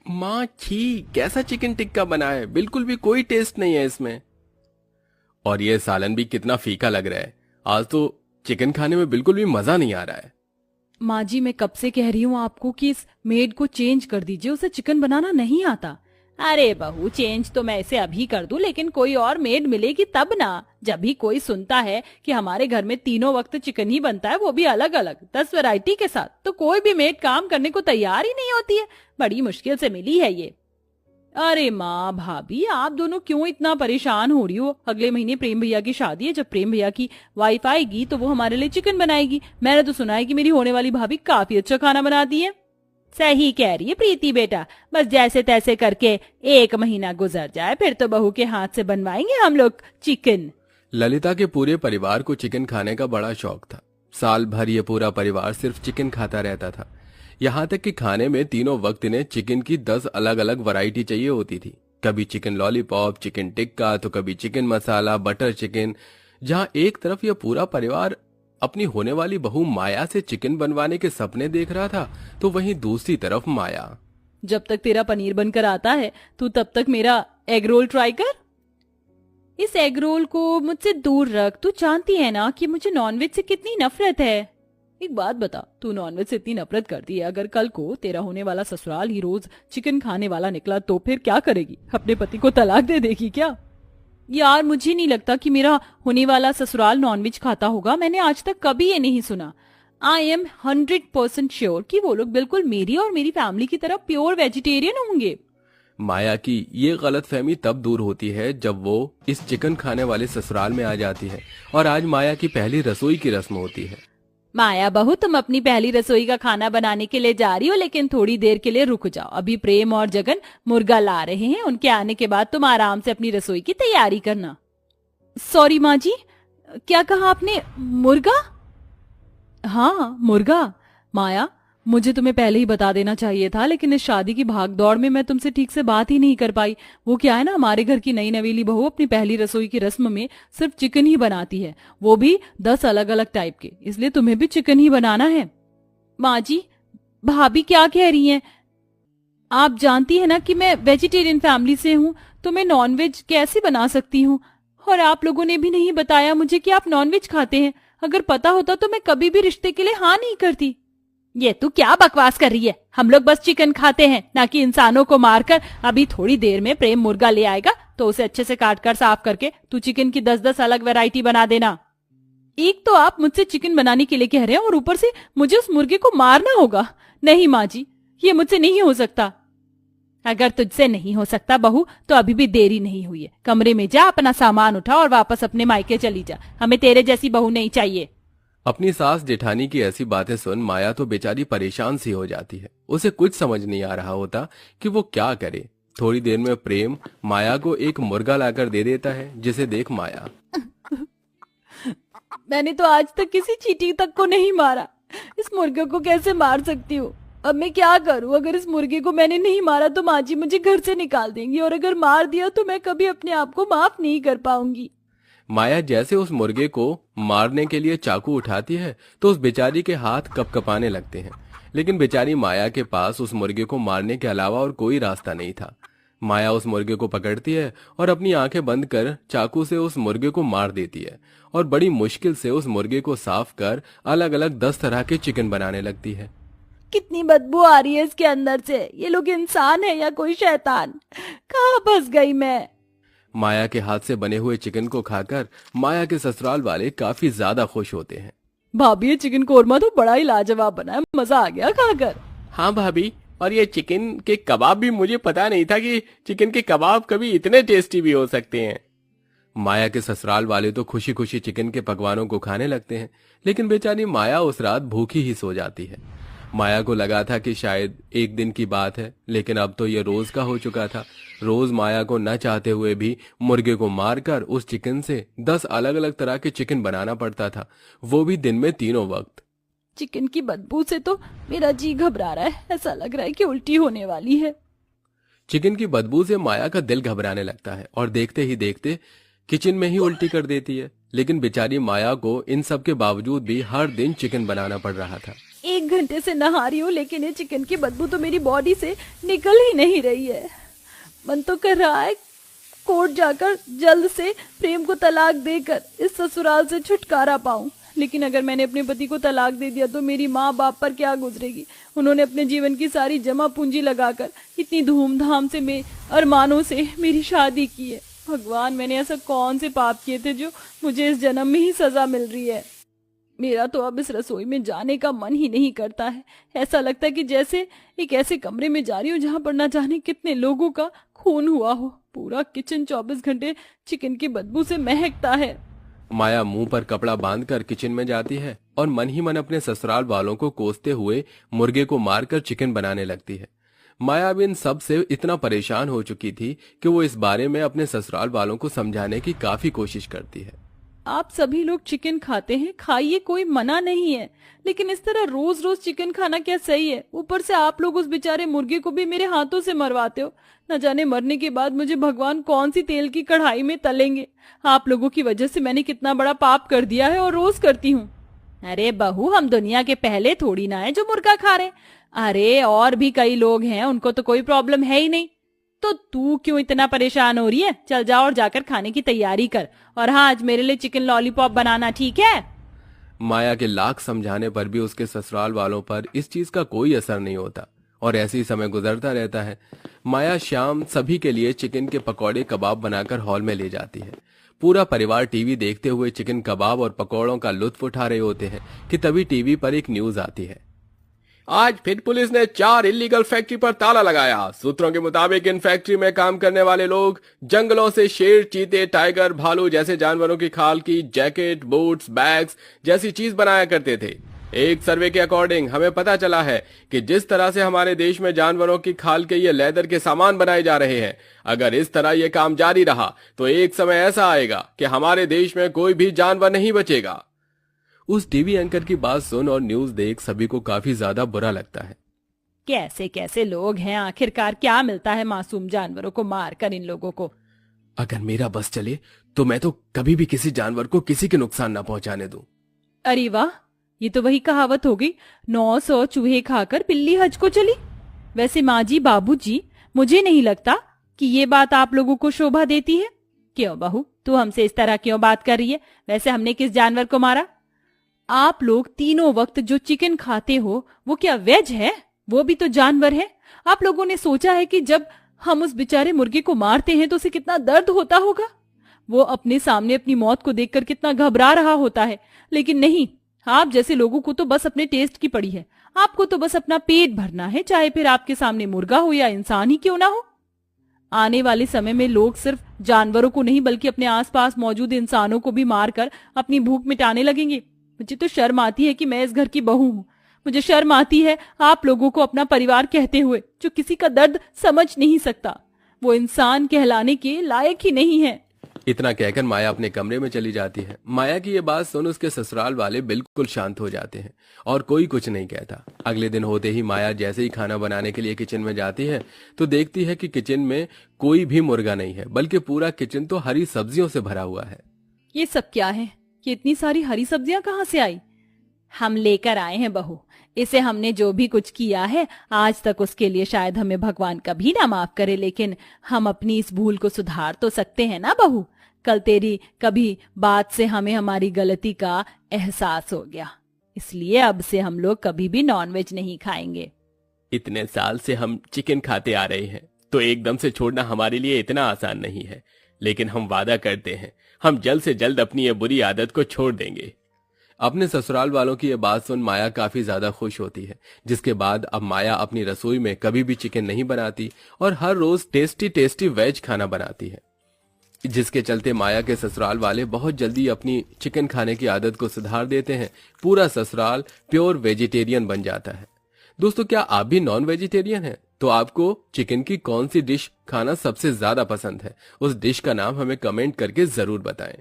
माँ छी, कैसा चिकन टिक्का बना है, बिल्कुल भी कोई टेस्ट नहीं है इसमें। और ये सालन भी कितना फीका लग रहा है। आज तो चिकन खाने में बिल्कुल भी मजा नहीं आ रहा है। माँ जी, मैं कब से कह रही हूँ आपको कि इस मेड को चेंज कर दीजिए, उसे चिकन बनाना नहीं आता। अरे बहू, चेंज तो मैं इसे अभी कर दूं, लेकिन कोई और मेड मिलेगी तब ना। जब भी कोई सुनता है कि हमारे घर में तीनों वक्त चिकन ही बनता है, वो भी अलग अलग 10 वैरायटी के साथ, तो कोई भी मेड काम करने को तैयार ही नहीं होती है। बड़ी मुश्किल से मिली है ये। अरे माँ भाभी, आप दोनों क्यों इतना परेशान हो रही हो? अगले महीने प्रेम भैया की शादी है। जब प्रेम भैया की वाइफ आएगी तो वो हमारे लिए चिकन बनाएगी। मैंने तो सुना है कि मेरी होने वाली भाभी काफी अच्छा खाना बनाती है। सही कह रही है प्रीति बेटा, बस जैसे तैसे करके 1 महीना गुजर जाए, फिर तो बहू के हाथ से बनवाएंगे हम लोग चिकन। ललिता के पूरे परिवार को चिकन खाने का बड़ा शौक था। साल भर ये पूरा परिवार सिर्फ चिकन खाता रहता था। यहाँ तक कि खाने में तीनों वक्त इन्हें चिकन की 10 अलग अलग वैरायटी चाहिए होती थी। कभी चिकन लॉलीपॉप, चिकन टिक्का, तो कभी चिकन मसाला, बटर चिकन। जहाँ एक तरफ यह पूरा परिवार अपनी होने वाली बहू माया से चिकन बनवाने के सपने देख रहा था, तो वहीं दूसरी तरफ माया। जब तक तेरा पनीर बनकर आता है, तू तब तक मेरा एग रोल ट्राई कर। इस एग रोल को मुझसे दूर रख। तू जानती है ना कि मुझे नॉनवेज से कितनी नफरत है। एक बात बता, तू नॉनवेज से इतनी नफरत करती है, अगर कल को तेरा होने वाला ससुराल ही रोज चिकन खाने वाला निकला तो फिर क्या करेगी? अपने पति को तलाक दे देगी क्या? यार, मुझे नहीं लगता कि मेरा होने वाला ससुराल नॉनवेज खाता होगा। मैंने आज तक कभी ये नहीं सुना। आई एम 100% श्योर कि वो लोग बिल्कुल मेरी और मेरी फैमिली की तरह प्योर वेजिटेरियन होंगे। माया की ये गलतफहमी तब दूर होती है जब वो इस चिकन खाने वाले ससुराल में आ जाती है। और आज माया की पहली रसोई की रस्म होती है। माया बहू, तुम अपनी पहली रसोई का खाना बनाने के लिए जा रही हो, लेकिन थोड़ी देर के लिए रुक जाओ। अभी प्रेम और जगन मुर्गा ला रहे हैं, उनके आने के बाद तुम आराम से अपनी रसोई की तैयारी करना। सॉरी माँ जी, क्या कहा आपने? मुर्गा? हाँ, मुर्गा। माया, मुझे तुम्हें पहले ही बता देना चाहिए था, लेकिन इस शादी की भागदौड़ में मैं तुमसे ठीक से बात ही नहीं कर पाई। वो क्या है ना, हमारे घर की नई नवेली बहू अपनी पहली रसोई की रस्म में सिर्फ चिकन ही बनाती है, वो भी 10 अलग अलग टाइप के, इसलिए तुम्हें भी चिकन ही बनाना है। माँ जी, भाभी क्या कह रही हैं? आप जानती है ना कि मैं वेजिटेरियन फैमिली से हूँ, तो मैं नॉनवेज कैसे बना सकती हूँ? और आप लोगों ने भी नहीं बताया मुझे कि आप नॉनवेज खाते हैं। अगर पता होता तो मैं कभी भी रिश्ते के लिए हाँ नहीं करती। ये तू क्या बकवास कर रही है? हम लोग बस चिकन खाते हैं, ना कि इंसानों को मारकर। अभी थोड़ी देर में प्रेम मुर्गा ले आएगा, तो उसे अच्छे से काट कर साफ करके तू चिकन की 10-10 अलग वैरायटी बना देना। एक तो आप मुझसे चिकन बनाने के लिए कह रहे हैं और ऊपर से मुझे उस मुर्गे को मारना होगा। नहीं माँ जी, ये मुझसे नहीं हो सकता। अगर तुझसे नहीं हो सकता बहू, तो अभी भी देरी नहीं हुई है। कमरे में जा, अपना सामान उठा और वापस अपने मायके चली जा। हमें तेरे जैसी बहू नहीं चाहिए। अपनी सास जेठानी की ऐसी बातें सुन माया तो बेचारी परेशान सी हो जाती है। उसे कुछ समझ नहीं आ रहा होता कि वो क्या करे। थोड़ी देर में प्रेम माया को एक मुर्गा लाकर दे देता है, जिसे देख माया। मैंने तो आज तक किसी चींटी तक को नहीं मारा, इस मुर्गे को कैसे मार सकती हूँ? अब मैं क्या करूँ? अगर इस मुर्गे को मैंने नहीं मारा तो माँ जी मुझे घर से निकाल देंगी, और अगर मार दिया तो मैं कभी अपने आप को माफ नहीं कर पाऊंगी। माया जैसे उस मुर्गे को मारने के लिए चाकू उठाती है, तो उस बेचारी के हाथ कपकपाने लगते हैं। लेकिन बेचारी माया के पास उस मुर्गे को मारने के अलावा और कोई रास्ता नहीं था। माया उस मुर्गे को पकड़ती है और अपनी आंखें बंद कर चाकू से उस मुर्गे को मार देती है, और बड़ी मुश्किल से उस मुर्गे को साफ कर अलग अलग 10 तरह के चिकन बनाने लगती है। कितनी बदबू आ रही है इसके अंदर से। ये लोग इंसान है या कोई शैतान? कहाँ फंस गई मैं? माया के हाथ से बने हुए चिकन को खाकर माया के ससुराल वाले काफी ज्यादा खुश होते हैं। भाभी, ये चिकन कोरमा तो बड़ा ही लाजवाब बना है, मजा आ गया खाकर। हाँ भाभी, और ये चिकन के कबाब भी, मुझे पता नहीं था कि चिकन के कबाब कभी इतने टेस्टी भी हो सकते हैं। माया के ससुराल वाले तो खुशी खुशी चिकन के पकवानों को खाने लगते हैं, लेकिन बेचारी माया उस रात भूखी ही सो जाती है। माया को लगा था कि शायद एक दिन की बात है, लेकिन अब तो ये रोज का हो चुका था। रोज माया को न चाहते हुए भी मुर्गे को मारकर उस चिकन से 10 अलग अलग तरह के चिकन बनाना पड़ता था, वो भी दिन में तीनों वक्त। चिकन की बदबू से तो मेरा जी घबरा रहा है, ऐसा लग रहा है कि उल्टी होने वाली है। चिकन की बदबू से माया का दिल घबराने लगता है और देखते ही देखते किचन में ही उल्टी कर देती है। लेकिन बेचारी माया को इन सब के बावजूद भी हर दिन चिकन बनाना पड़ रहा था। 1 घंटे से नहा रही हूँ लेकिन ये चिकन की बदबू तो मेरी बॉडी से निकल ही नहीं रही है। मन तो कर रहा है कोर्ट जाकर जल्द से प्रेम को तलाक देकर इस ससुराल से छुटकारा पाऊं। लेकिन अगर मैंने अपने पति को तलाक दे दिया तो मेरी माँ बाप पर क्या गुजरेगी। उन्होंने अपने जीवन की सारी जमा पूंजी लगाकर इतनी धूमधाम से अरमानों से मेरी शादी की है। भगवान, मैंने ऐसा कौन से पाप किए थे जो मुझे इस जन्म में ही सजा मिल रही है। मेरा तो अब इस रसोई में जाने का मन ही नहीं करता है। ऐसा लगता है कि जैसे एक ऐसे कमरे में जा रही हूँ जहां पर न जाने कितने लोगों का खून हुआ हो। पूरा किचन 24 घंटे चिकन की बदबू से महकता है। माया मुंह पर कपड़ा बांधकर किचन में जाती है और मन ही मन अपने ससुराल वालों को कोसते हुए मुर्गे को मारकर चिकन बनाने लगती है। माया अब इन सब से इतना परेशान हो चुकी थी कि वो इस बारे में अपने ससुराल वालों को समझाने की काफी कोशिश करती है। आप सभी लोग चिकन खाते हैं, खाइए, कोई मना नहीं है, लेकिन इस तरह रोज रोज चिकन खाना क्या सही है। ऊपर से आप लोग उस बेचारे मुर्गे को भी मेरे हाथों से मरवाते हो। न जाने मरने के बाद मुझे भगवान कौन सी तेल की कढ़ाई में तलेंगे। आप लोगों की वजह से मैंने कितना बड़ा पाप कर दिया है और रोज करती हूँ। अरे बहू, हम दुनिया के पहले थोड़ी ना है जो मुर्गा खा रहे। अरे और भी कई लोग हैं, उनको तो कोई प्रॉब्लम है ही नहीं। तो तू क्यों इतना परेशान हो रही है? चल जाओ और जाकर खाने की तैयारी कर। और हाँ, आज मेरे लिए चिकन लॉलीपॉप बनाना, ठीक है? माया के लाख समझाने पर भी उसके ससुराल वालों पर इस चीज का कोई असर नहीं होता और ऐसे ही समय गुजरता रहता है। माया शाम सभी के लिए चिकन के पकौड़े कबाब बनाकर हॉल में ले जाती है। पूरा परिवार टीवी देखते हुए चिकन कबाब और पकौड़ों का लुत्फ उठा रहे होते हैं कि तभी टीवी पर एक न्यूज आती है। आज फिर पुलिस ने 4 इलीगल फैक्ट्री पर ताला लगाया। सूत्रों के मुताबिक इन फैक्ट्री में काम करने वाले लोग जंगलों से शेर, चीते, टाइगर, भालू जैसे जानवरों की खाल की जैकेट, बूट्स, बैग्स जैसी चीज बनाया करते थे। एक सर्वे के अकॉर्डिंग हमें पता चला है कि जिस तरह से हमारे देश में जानवरों की खाल के ये लेदर के सामान बनाए जा रहे हैं, अगर इस तरह ये काम जारी रहा तो एक समय ऐसा आएगा कि हमारे देश में कोई भी जानवर नहीं बचेगा। उस टीवी एंकर की बात सुन और न्यूज देख सभी को काफी ज्यादा बुरा लगता है। कैसे कैसे लोग हैं, आखिरकार क्या मिलता है मासूम जानवरों को मारकर इन लोगों को। अगर मेरा बस चले तो मैं तो कभी भी किसी जानवर को किसी के नुकसान ना पहुंचाने दूं। अरे वाह, ये तो वही कहावत हो गई, 900 चूहे खाकर बिल्ली हज को चली। वैसे माँ जी, बाबू जी, मुझे नहीं लगता कि ये बात आप लोगों को शोभा देती है। क्यों बहू, तू हमसे इस तरह क्यों बात कर रही है? वैसे हमने किस जानवर को मारा? आप लोग तीनों वक्त जो चिकन खाते हो वो क्या वेज है? वो भी तो जानवर है। आप लोगों ने सोचा है कि जब हम उस बेचारे मुर्गे को मारते हैं तो उसे कितना दर्द होता होगा? वो अपने सामने अपनी मौत को देखकर कितना घबरा रहा होता है। लेकिन नहीं, आप जैसे लोगों को तो बस अपने टेस्ट की पड़ी है। आपको तो बस अपना पेट भरना है, चाहे फिर आपके सामने मुर्गा हो या इंसान ही क्यों ना हो। आने वाले समय में लोग सिर्फ जानवरों को नहीं बल्कि अपने आसपास मौजूद इंसानों को भी मारकर अपनी भूख मिटाने लगेंगे। मुझे तो शर्म आती है कि मैं इस घर की बहू हूँ। मुझे शर्म आती है आप लोगों को अपना परिवार कहते हुए, जो किसी का दर्द समझ नहीं सकता। वो इंसान कहलाने के लायक ही नहीं है। इतना कहकर माया अपने कमरे में चली जाती है। माया की ये बात सुन उसके ससुराल वाले बिल्कुल शांत हो जाते हैं और कोई कुछ नहीं कहता। अगले दिन होते ही माया जैसे ही खाना बनाने के लिए किचन में जाती है तो देखती है कि किचन में कोई भी मुर्गा नहीं है, बल्कि पूरा किचन तो हरी सब्जियों से भरा हुआ है। ये सब क्या है? ये इतनी सारी हरी सब्जियां कहाँ से आई? हम लेकर आए हैं बहू। इसे हमने जो भी कुछ किया है आज तक, उसके लिए शायद हमें भगवान कभी ना माफ करे, लेकिन हम अपनी इस भूल को सुधार तो सकते हैं ना बहू। कल तेरी कभी बात से हमें हमारी गलती का एहसास हो गया, इसलिए अब से हम लोग कभी भी नॉनवेज नहीं खाएंगे। इतने साल से हम चिकन खाते आ रहे हैं तो एकदम से छोड़ना हमारे लिए इतना आसान नहीं है, लेकिन हम वादा करते हैं हम जल्द से जल्द अपनी ये बुरी आदत को छोड़ देंगे। अपने ससुराल वालों की ये बात सुन माया काफी ज्यादा खुश होती है, जिसके बाद अब माया अपनी रसोई में कभी भी चिकन नहीं बनाती और हर रोज टेस्टी टेस्टी वेज खाना बनाती है, जिसके चलते माया के ससुराल वाले बहुत जल्दी अपनी चिकन खाने की आदत को सुधार देते हैं। पूरा ससुराल प्योर वेजिटेरियन बन जाता है। दोस्तों, क्या आप भी नॉन वेजिटेरियन हैं? तो आपको चिकन की कौन सी डिश खाना सबसे ज्यादा पसंद है? उस डिश का नाम हमें कमेंट करके जरूर बताएं।